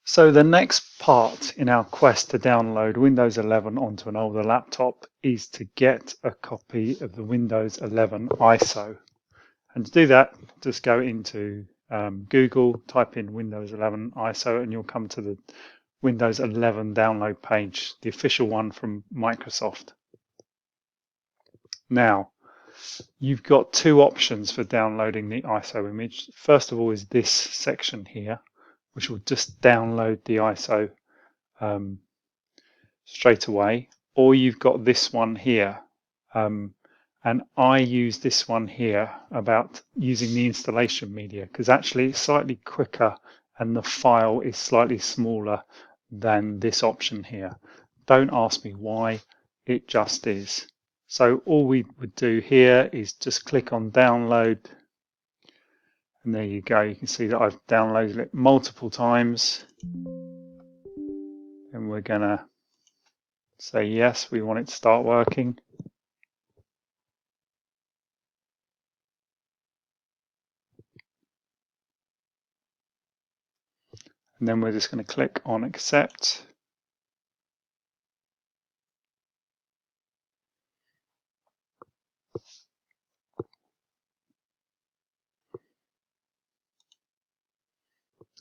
So the next part in our quest to download Windows 11 onto an older laptop is to get a copy of the Windows 11 ISO. And to do that, just go into Google, type in Windows 11 ISO, and you'll come to the Windows 11 download page, the official one from Microsoft. Now, you've got two options for downloading the ISO image. First of all is this section here, which will just download the ISO straight away, or you've got this one here, and I use this one here about using the installation media, because actually it's slightly quicker and the file is slightly smaller than this option here. Don't ask me why, it just is. So all we would do here is just click on download, and there you go. You can see that I've downloaded it multiple times, and we're gonna say yes, we want it to start working. And then we're just going to click on accept.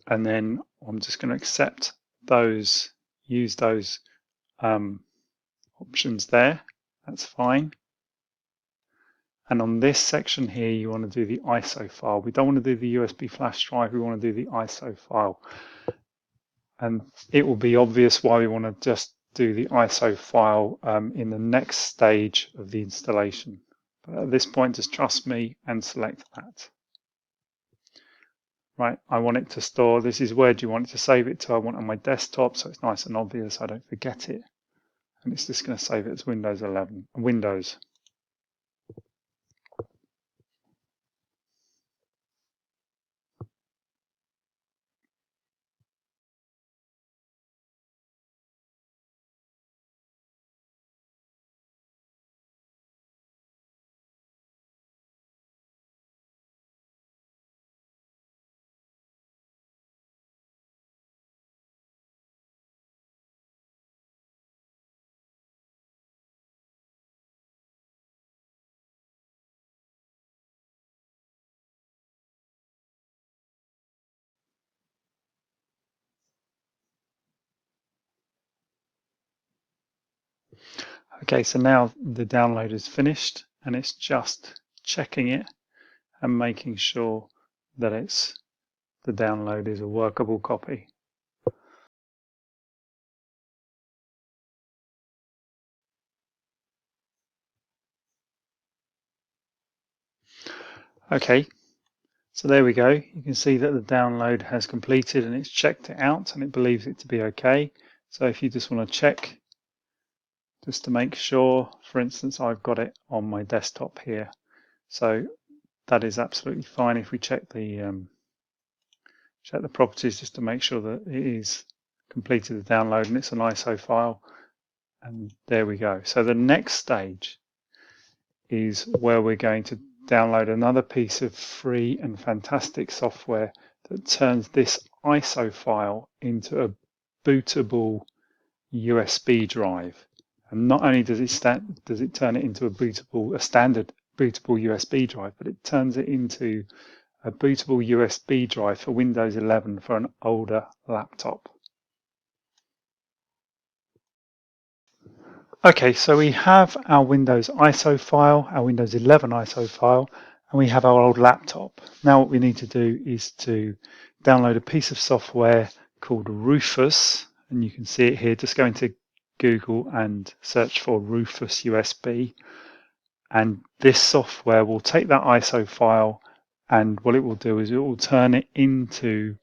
And then I'm just going to accept those, use those options there. That's fine. And on this section here, you want to do the ISO file. We don't want to do the USB flash drive. We want to do the ISO file. And it will be obvious why we want to just do the ISO file in the next stage of the installation. But at this point, just trust me and select that. Right, I want it to store, this is where do you want it to save it to? I want it on my desktop, so it's nice and obvious, I don't forget it. And it's just going to save it as Windows 11, Windows. Okay, so now the download is finished and it's just checking it and making sure that the download is a workable copy. Okay, so there we go. You can see that the download has completed and it's checked it out and it believes it to be okay. So if you just want to check, just to make sure, for instance, I've got it on my desktop here. So that is absolutely fine. If we check the properties just to make sure that it is completed the download and it's an ISO file, and there we go. So the next stage is where we're going to download another piece of free and fantastic software that turns this ISO file into a bootable USB drive. And not only does it turn it into a standard bootable USB drive, but it turns it into a bootable USB drive for Windows 11 for an older laptop. Okay, so we have our Windows ISO file, our Windows 11 ISO file, and we have our old laptop. Now what we need to do is to download a piece of software called Rufus, and you can see it here. Just go into Google and search for Rufus USB, and this software will take that ISO file, and what it will do is it will turn it into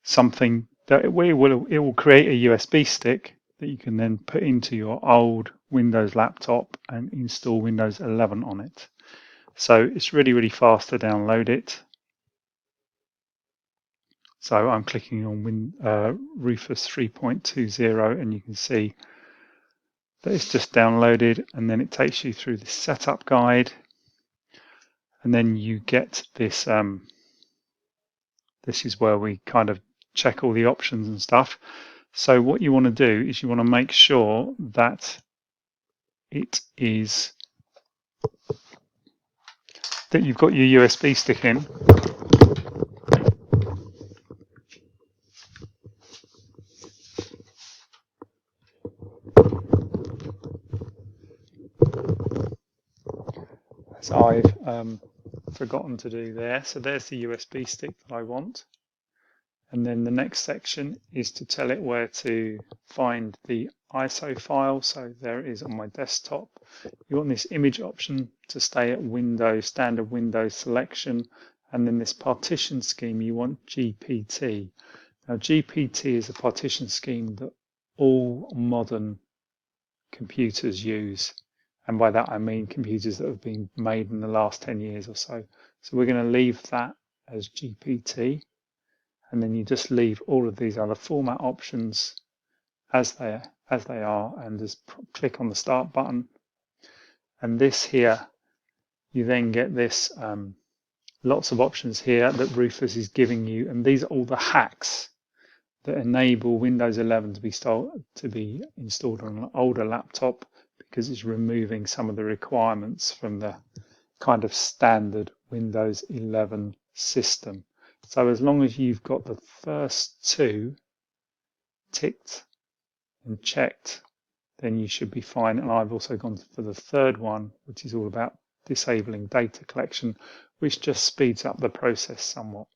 something that it will create a USB stick that you can then put into your old Windows laptop and install Windows 11 on it. So it's really, really fast to download it. So I'm clicking on Rufus 3.20 and you can see that it's just downloaded, and then it takes you through the setup guide, and then you get this. This is where we kind of check all the options and stuff. So what you want to do is you want to make sure that it is that you've got your USB stick in. As I've forgotten to do there. So there's the USB stick that I want. And then the next section is to tell it where to find the ISO file. So there it is on my desktop. You want this image option to stay at Windows, standard Windows selection. And then this partition scheme, you want GPT. Now GPT is a partition scheme that all modern computers use. And by that I mean computers that have been made in the last 10 years or so. So we're going to leave that as GPT. And then you just leave all of these other format options as they are, and just click on the start button. And this here, you then get this lots of options here that Rufus is giving you, and these are all the hacks that enable Windows 11 to be installed on an older laptop, because it's removing some of the requirements from the kind of standard Windows 11 system. So as long as you've got the first two ticked and checked, then you should be fine. And I've also gone for the third one, which is all about disabling data collection, which just speeds up the process somewhat.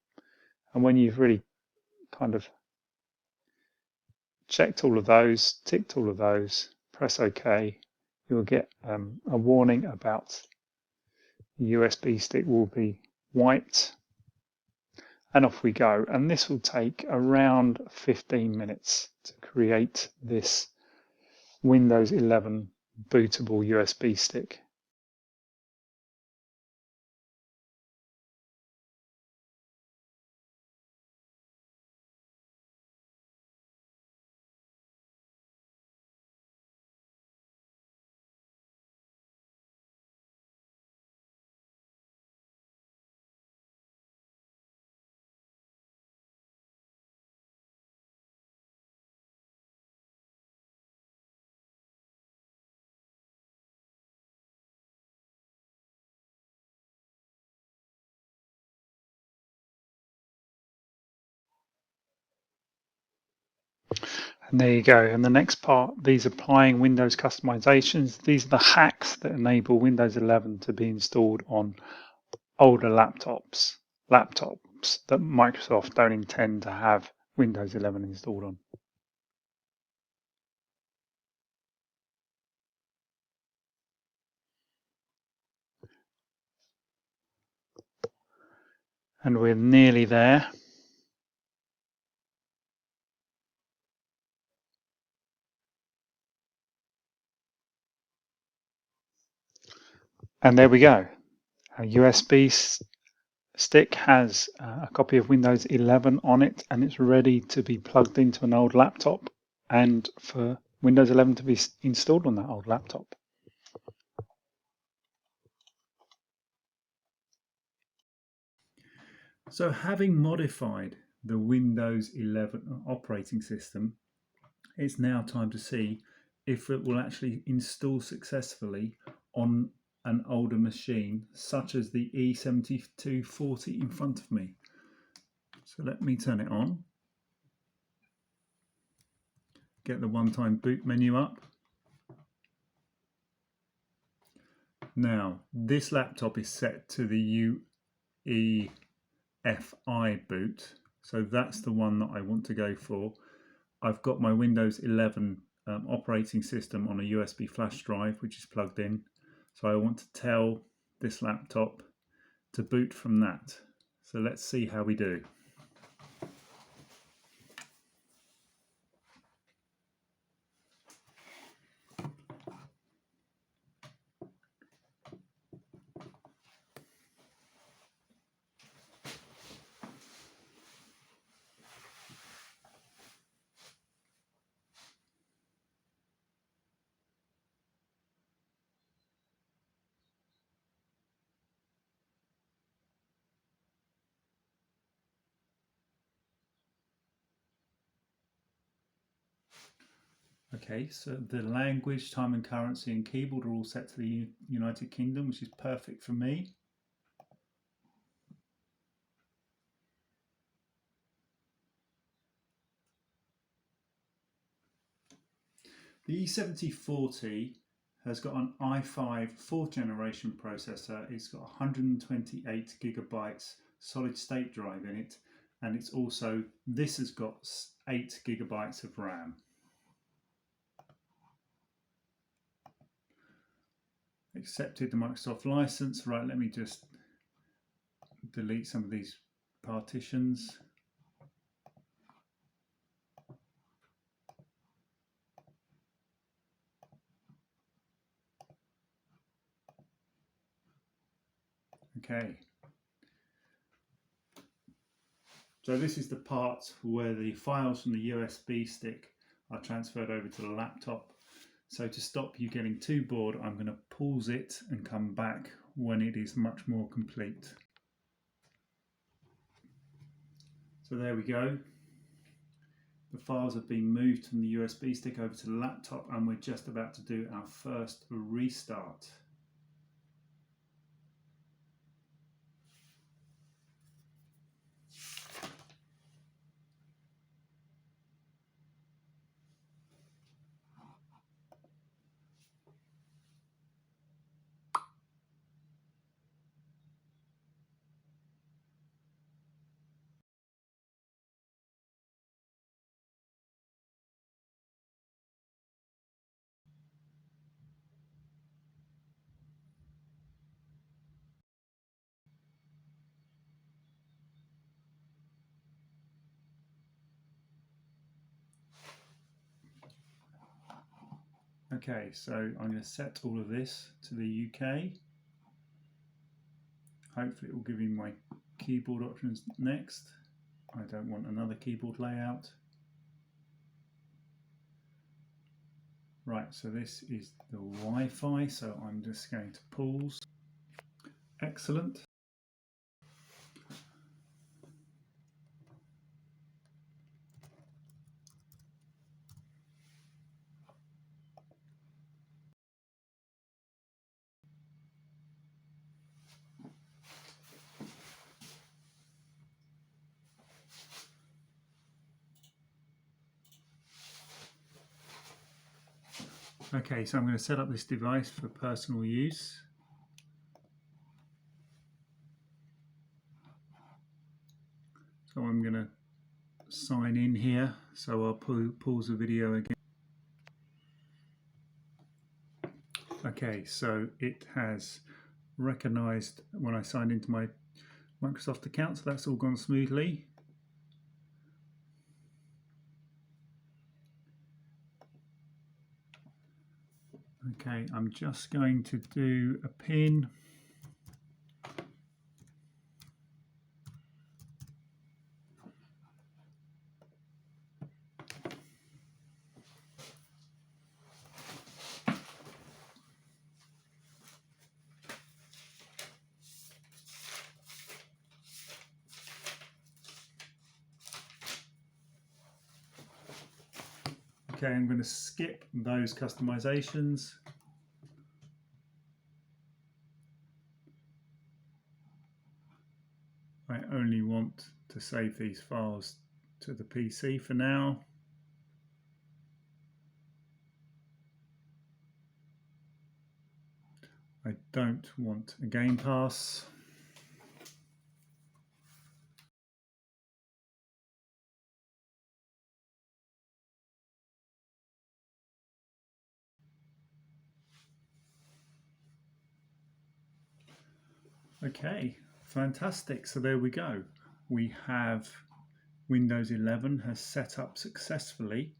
And when you've really kind of checked all of those, ticked all of those, press OK, you'll get a warning about the USB stick will be wiped. And off we go. And this will take around 15 minutes to create this Windows 11 bootable USB stick. And there you go. And the next part, these applying Windows customizations. These are the hacks that enable Windows 11 to be installed on older laptops that Microsoft don't intend to have Windows 11 installed on. And we're nearly there. And there we go. A USB stick has a copy of Windows 11 on it, and it's ready to be plugged into an old laptop and for Windows 11 to be installed on that old laptop. So having modified the Windows 11 operating system, it's now time to see if it will actually install successfully on an older machine, such as the E7240 in front of me. So let me turn it on. Get the one-time boot menu up. Now, this laptop is set to the UEFI boot, so that's the one that I want to go for. I've got my Windows 11 operating system on a USB flash drive, which is plugged in. So I want to tell this laptop to boot from that. So let's see how we do. Okay, so the language, time and currency and keyboard are all set to the United Kingdom, which is perfect for me. The E7040 has got an i5 4th generation processor. It's got 128 gigabytes solid state drive in it, and it's also, this has got 8 gigabytes of RAM. Accepted the Microsoft license. Right, let me just delete some of these partitions. Okay. So this is the part where the files from the USB stick are transferred over to the laptop. So to stop you getting too bored, I'm going to pause it and come back when it is much more complete. So there we go. The files have been moved from the USB stick over to the laptop, and we're just about to do our first restart. Okay, so I'm going to set all of this to the UK. Hopefully it will give me my keyboard options next. I don't want another keyboard layout. Right, so this is the Wi-Fi, so I'm just going to pause. Excellent. Okay, so I'm going to set up this device for personal use. So I'm going to sign in here, so I'll pause the video again. Okay, so it has recognized when I signed into my Microsoft account, so that's all gone smoothly. Okay, I'm just going to do a pin. Okay, I'm going to skip those customizations. I only want to save these files to the PC for now. I don't want a Game Pass. Okay, fantastic. So there we go. We have Windows 11 has set up successfully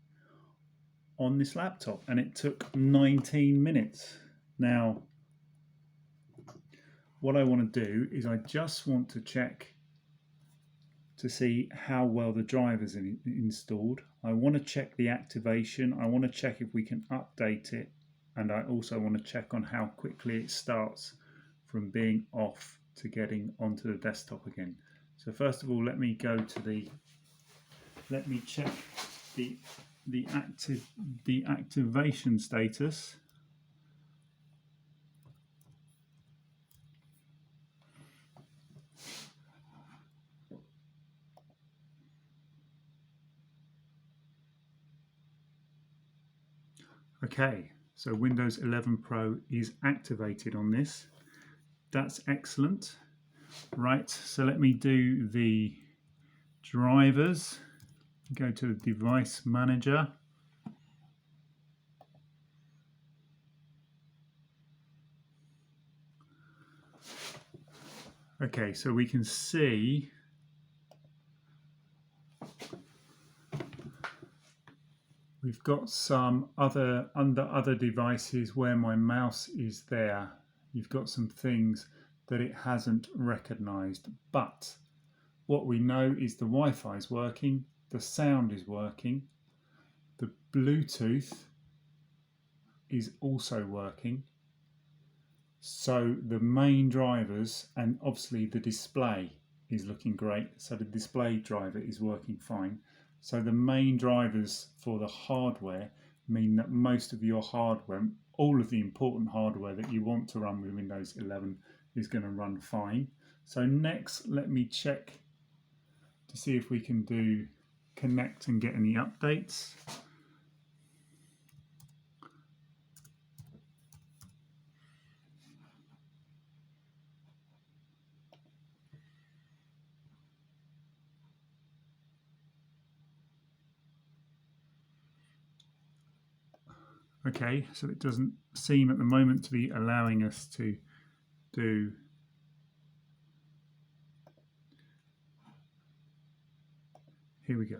on this laptop, and it took 19 minutes. Now, what I want to do is I just want to check to see how well the driver's installed. I want to check the activation. I want to check if we can update it, and I also want to check on how quickly it starts from being off to getting onto the desktop again. So first of all, let me check the the activation status. Okay, so Windows 11 Pro is activated on this. That's excellent. Right, so let me do the drivers. Go to the device manager. Okay, so we can see we've got some under other devices where my mouse is there. You've got some things that it hasn't recognized, but what we know is the Wi-Fi is working, the sound is working, the Bluetooth is also working. So the main drivers, and obviously the display is looking great. So the display driver is working fine. So the main drivers for the hardware mean that most of your hardware, all of the important hardware that you want to run with Windows 11 is going to run fine. So next, let me check to see if we can do connect and get any updates. Okay, so it doesn't seem at the moment to be allowing us to do here we go.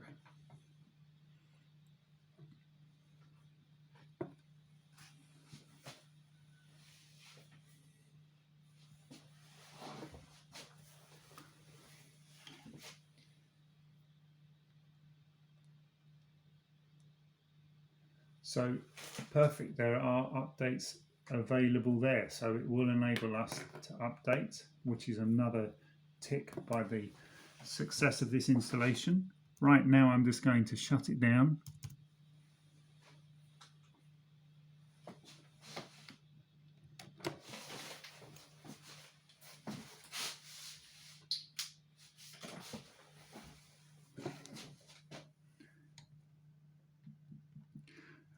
So perfect, there are updates available there, so it will enable us to update, which is another tick by the success of this installation. Right now I'm just going to shut it down.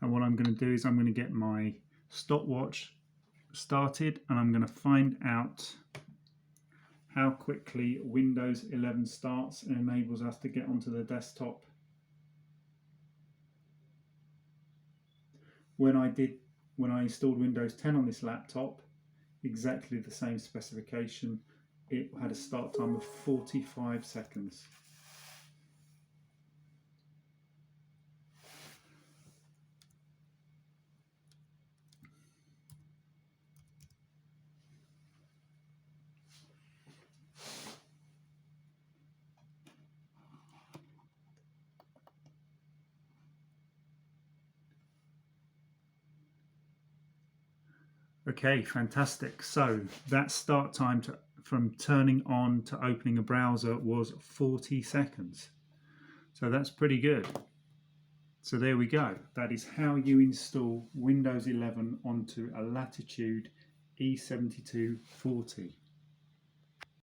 And what I'm going to do is I'm going to get my stopwatch started, and I'm going to find out how quickly Windows 11 starts and enables us to get onto the desktop. When I installed Windows 10 on this laptop, exactly the same specification, it had a start time of 45 seconds. Okay, fantastic. So that start time from turning on to opening a browser was 40 seconds. So that's pretty good. So there we go. That is how you install Windows 11 onto a Latitude E7240.